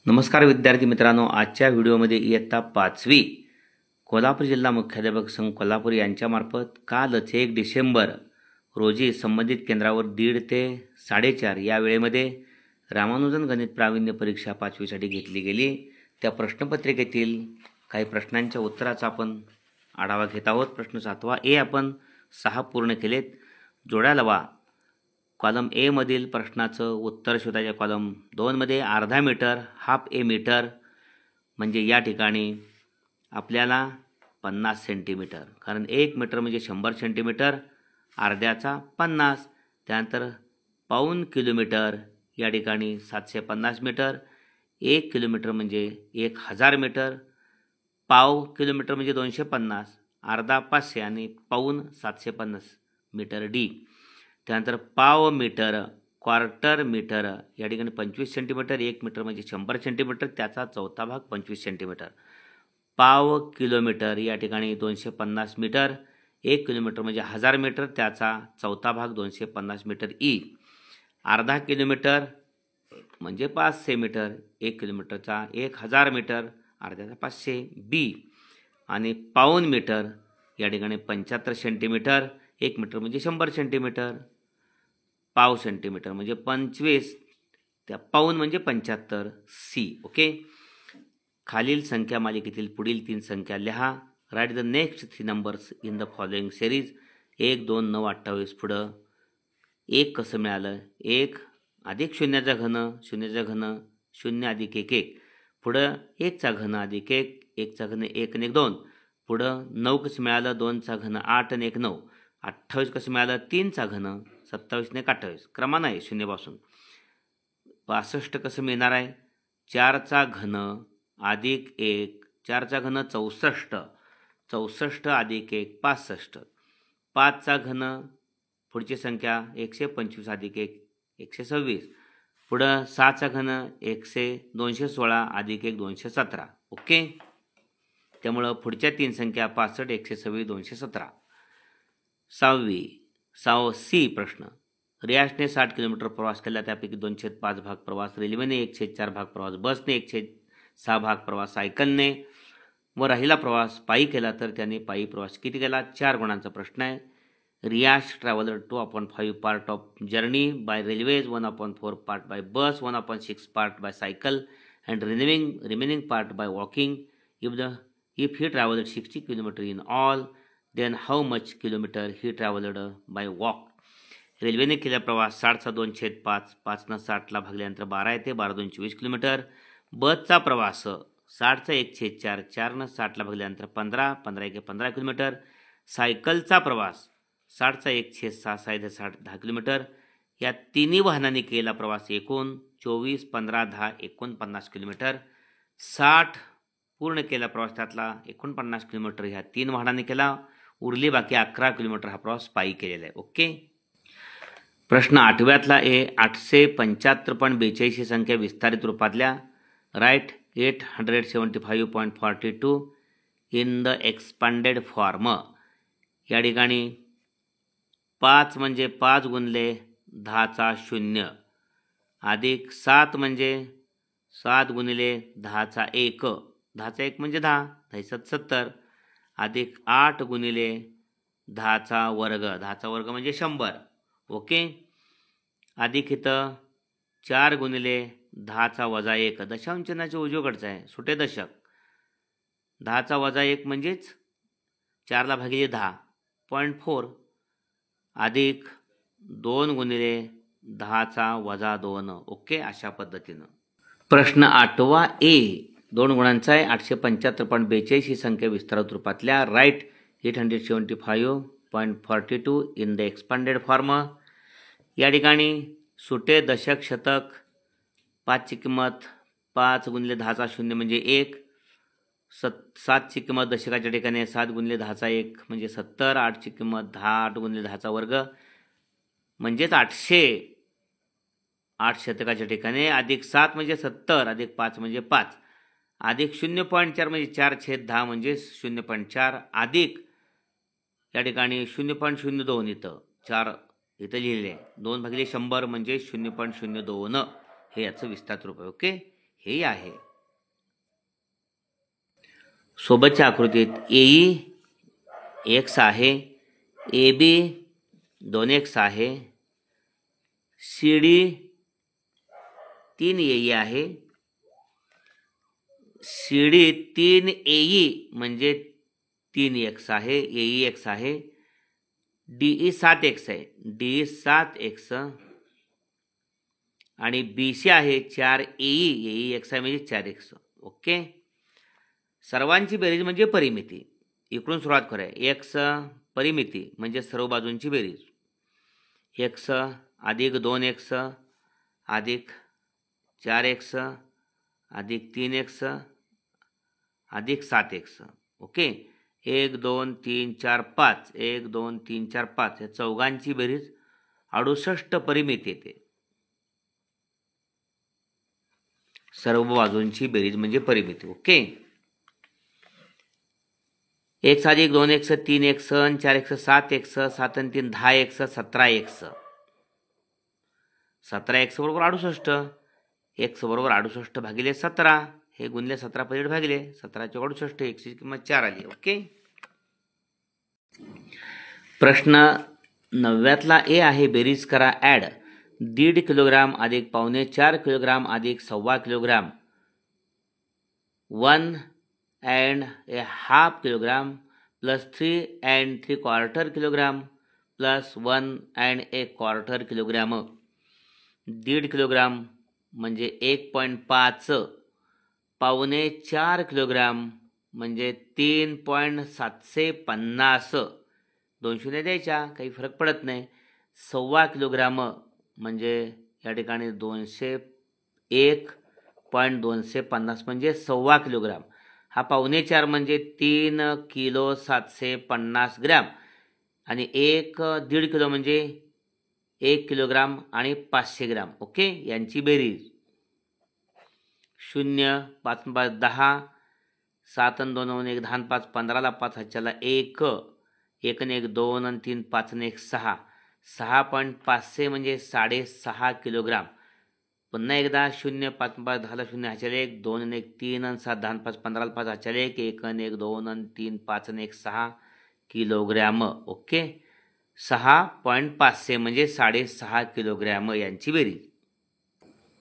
नमस्कार विद्यार्थी मित्रांनो, आजच्या व्हिडिओमध्ये इयत्ता 5वी कोल्हापूर जिल्हा मुख्याध्यापक संघ कोल्हापूर यांच्यामार्फत कालच 1 डिसेंबर रोजी संबंधित केंद्रावर 1:30 ते 4:30 या वेळेमध्ये रामानुजन गणित प्रावीण्य परीक्षा 5वीसाठी घेतली गेली। त्या प्रश्नपत्रिकेतील काही प्रश्नांच्या उत्तराचा आपण आढावा घेत आहोत। प्रश्न 7वा ए आपण 6 पूर्ण केलेत। जोड्या लावा। कॉलम ए मधील प्रश्नाचं उत्तर शोधायचे। कॉलम 2 मध्ये अर्धा मीटर हाफ ए मीटर म्हणजे या ठिकाणी आपल्याला 50 सेंटीमीटर, कारण 1 मीटर म्हणजे 100 सेंटीमीटर, अर्ध्याचा 50। त्यानंतर पाऊण किलोमीटर या ठिकाणी 750 मीटर, 1 किलोमीटर म्हणजे 1000 मीटर, पाव किलोमीटर म्हणजे 250, अर्धा 500 आणि पाऊण 750 मीटर डी। त्यानंतर पाव मीटर क्वार्टर मीटर या ठिकाणी 25 सेंटीमीटर, 1 मीटर म्हणजे 100 सेंटीमीटर, त्याचा चौथा भाग 25 सेंटीमीटर। पाव किलोमीटर या ठिकाणी 250 मीटर, 1 किलोमीटर म्हणजे 1000 मीटर, त्याचा चौथा भाग 250 मीटर ई। अर्धा किलोमीटर म्हणजे 500 मीटर, 1 किलोमीटरचा 1000 मीटर, अर्ध्याचा 500 बी। आणि पाऊण मीटर या ठिकाणी 75 सेंटीमीटर, 1 मीटर म्हणजे 100 सेंटीमीटर, पाव सेंटीमीटर म्हणजे 25, त्या पाऊण म्हणजे 75 सी। ओके। खालील संख्या मालिकेतील पुढील 3 संख्या लिहा। Write the next 3 numbers in the following series. 1, 2, 9, 28 पुढं 1 कसं मिळालं? 1 अधिक शून्याचा घन, शून्याचा घन 0 अधिक 1 1, पुढं 1 चा घन अधिक 1, 1 चा घन 1 आणि 1 2, पुढं 9 कसं मिळालं? 2 चा घन 8 आणि 1 9, 28 कसं मिळालं? 3 चा घन 27 ने 28, क्रमानं आहे शून्यापासून। 65 कसं मिळणार आहे? 4 चा घन अधिक 1, 4 चा घन 64, 64 अधिक 1 65, 5 चा घन पुढची संख्या 125 अधिक 1 126, पुढं 6 चा घन 216 अधिक 1 217। ओके। त्यामुळं पुढच्या 3 संख्या 65 126 217। 6वा सी प्रश्न। रियाजने 60 किलोमीटर प्रवास केला, त्यापैकी 2/5 भाग प्रवास रेल्वेने, 1/4 भाग प्रवास बसने, 1/6 भाग प्रवास सायकलने व राहिला प्रवास पायी केला, तर त्याने पायी प्रवास किती केला? 4 गुणांचा प्रश्न आहे। Riyaz travelled 2/5 part of journey by railways, 1/4 part by bus, 1/6 part by cycle and remaining part by walking. If he traveled 60 kilometer in all, then how much kilometer he traveled by walk? रेल्वेने केला प्रवास 60चा 2/5, 5 60ला भागल्यानंतर 12 येते, 12 2 24 kilometre. बसचा प्रवास 60चा 1/4, 4 60ला भागल्यानंतर 15, 15 1 15 kilometre. सायकलचा प्रवास 60चा 1/6, 60 10 kilometre. या तिन्ही वाहनांनी केला प्रवास एकूण 24, 15, 10 49 किलोमीटर। 60 पूर्ण केला प्रवास, त्यातला 49 किलोमीटर ह्या 3 वाहनांनी केला, उरली बाकी 11 किलोमीटर हा प्रवास पायी केलेला आहे। ओके। प्रश्न 8व्यातला ए 875.42 ही संख्या विस्तारित रूपातल्या। Right 875.42 in the expanded form. या ठिकाणी 5 म्हणजे 5 गुणिले 10चा 0 अधिक 7 म्हणजे 7 गुणिले 10चा 1, 10चा 1 म्हणजे 10, 10 70, अधिक 8 गुणिले 10चा वर्ग, 10चा वर्ग म्हणजे 100। ओके। अधिक इथं 4 गुणिले 10चा वजा 1, दशांश चिन्हाच्या उजवीकडचं आहे, सुटे दशक, 10चा वजा 1 म्हणजेच 4ला भागिले 10 0.4, अधिक 2 गुणिले 10चा वजा 2। ओके। अशा पद्धतीनं प्रश्न 8वा ए 2 गुणांचा आहे। 875.42 ही संख्या विस्तारित रूपातल्या। Right 875.42 in the expanded form. या ठिकाणी सुटे दशक शतक, 5 ची किंमत 5 गुणिले 10चा 0 म्हणजे 1, 7 ची किंमत दशकाच्या ठिकाणी 7 गुणिले 10चा 1 म्हणजे 70, 8 ची किंमत 10, 8 गुणिले 10चा वर्ग म्हणजेच 800, 8 शतकाच्या ठिकाणी, अधिक 7 म्हणजे 70, अधिक 5 म्हणजे 5, अधिक 0.4 म्हणजे 4/10 म्हणजे 0.4, अधिक या ठिकाणी 0.02 इथं 4 इथं लिहिले, 2/100 म्हणजे 0.02 हे याचं विस्तारित रूप आहे। ओके। हे आहे. सोबतच्या आकृतीत AE x आहे, AB 2x आहे, CD 3 AE आहे, CD 3 AE म्हणजे 3x आहे, AE x आहे, DE 7x आहे, DE 7x आणि BC आहे 4 AE, AE x आहे म्हणजे 4x. ओके. सर्वांची बेरीज म्हणजे परिमिती. इकडून सुरुवात करूया. x परिमिती म्हणजे सर्व बाजूंची बेरीज. x अधिक 2x अधिक 4x अधिक 3x अधिक 7x. ओके. 1 2 3 4 5 1 2 3 4 5 या चौघांची बेरीज 68 परिमिती येते. सर्व बाजूंची बेरीज म्हणजे परिमिती. ओके. x अधिक 2x 3x 4x 7x 7 आणि 3 10x 17x 17x बरोबर 68. x बरोबर 68 भागिले 17 हे गुणले 17 पलीकडे भागिले 17 चे 68 x ची किंमत 4 आली. ओके. प्रश्न 9 ए आहे. बेरीज करा. ॲड 1.5 किलोग्राम अधिक 4 किलोग्राम अधिक 1.25 kilogram 1.5 kilogram plus 3.75 kilogram plus 1.25 kilogram. 1.5 kilogram म्हणजे 1.5, 4 किलोग्राम म्हणजे 3.750. 2 शून्य द्यायच्या, काही फरक पडत नाही. 1.25 किलोग्राम म्हणजे या ठिकाणी 1.250 म्हणजे 1.25 किलोग्राम. हा 4.25 म्हणजे 3 किलो 750 ग्रॅम आणि 1.5 किलो म्हणजे 1 किलोग्राम आणि 500 ग्रॅम. ओके. यांची बेरीज 0 5 5 10 7 आणि 2 1 10 5 15 5 हाच्याला 1 1 आणि 1 2 आणि 3 5 आणि 1 6 6.500 म्हणजे 6.5 किलोग्राम. पुन्हा एकदा 0 5 5 10 0 हाच्याला 1 2 आणि 1 3 आणि 7 10 5 15 5 हाच्याला 1 1 आणि 1 2 आणि 3 5 आणि 1 6 किलोग्रॅम. ओके. 6.500 म्हणजे 6.5 किलोग्रॅम यांची बेरीज.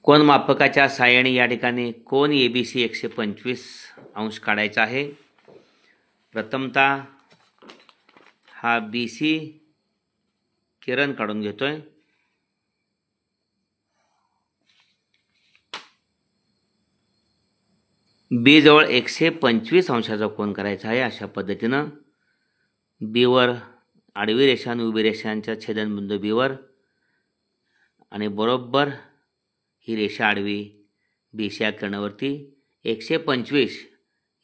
कोन मापकाच्या साहाय्याने या ठिकाणी कोन ABC 125 अंश काढायचा आहे. प्रथमतः हा BC किरण काढून घेतोय. B जवळ 125 अंशाचा कोन करायचा आहे. अशा पद्धतीनं B वर आडवी रेषा आणि उभी रेषांच्या छेदनबिंदू B वर आणि बरोबर ही रेषा आडवी BC या किरणावरती 125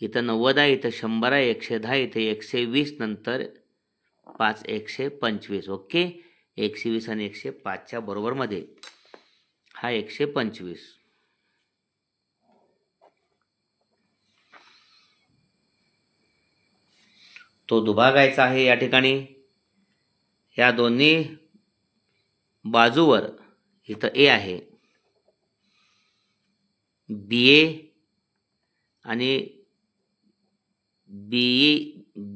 इथं 90 आहे, इथं 100 आहे, 110 इथे 120 नंतर 5 125. ओके. 120 आणि 105च्या बरोबर मध्ये हा 125. तो दुभागायचा आहे. या ठिकाणी या दोन्ही बाजूवर इथं A आहे, BA आणि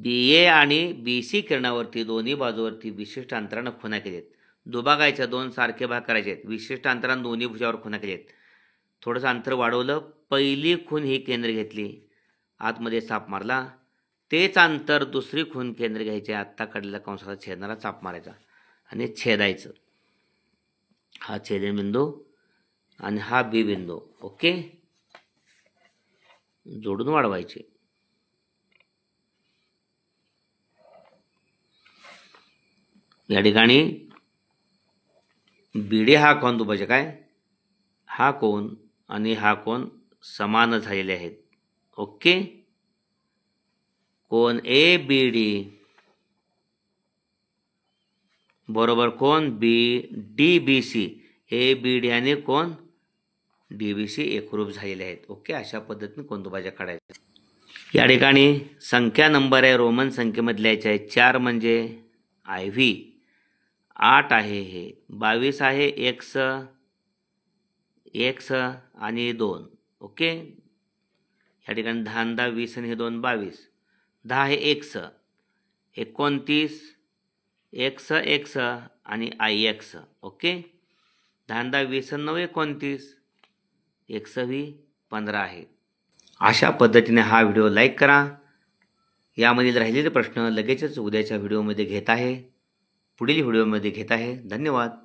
BA आणि BC किरणावरती दोन्ही बाजूवरती विशिष्ट अंतरानं खुणा केलेत. दुभागायच्या 2 सारखे भाग करायचे आहेत. विशिष्ट अंतरानं दोन्ही भुजावर खुणा केलेत. थोडंसं अंतर वाढवलं. पहिली खून ही केंद्र घेतली, आतमध्ये चाप मारला. तेच अंतर दुसरी खून केंद्र घ्यायचे, आत्ता काढलेला कंसाला छेदणारा चाप मारायचा आणि छेदायचं. हा छेदनबिंदू आणि हा B बिंदू. ओके. जोडून वाढवायचे. या ठिकाणी BD हा कोन दुभाजक आहे. हा कोन आणि हा कोन समान झालेले आहेत. ओके. कोन ABD बरोबर कोन DBC. ABD आणि कोन DBC एकरूप झालेले आहेत. ओके. अशा पद्धतीने कोन दुभाजक काढायचे. या ठिकाणी संख्या नंबर आहे, रोमन संख्येमध्ये लिहायचे आहे. 4 म्हणजे IV, 8 आहे, हे 22 आहे, x आणि 2. ओके. या ठिकाणी 10 आणि 10 20 आणि हे 2 22. 10 हे एक्स, 29 एक्स एक्स आणि आय एक्स. ओके. 10 आणि 10 20 आणि 9 29. एक्स ही 15 आहे. अशा पद्धतीने हा व्हिडिओ लाईक करा. यामधील राहिलेले प्रश्न लगेचच उद्याच्या व्हिडिओमध्ये घेत आहे, पुढील व्हिडिओमध्ये घेत आहे. धन्यवाद.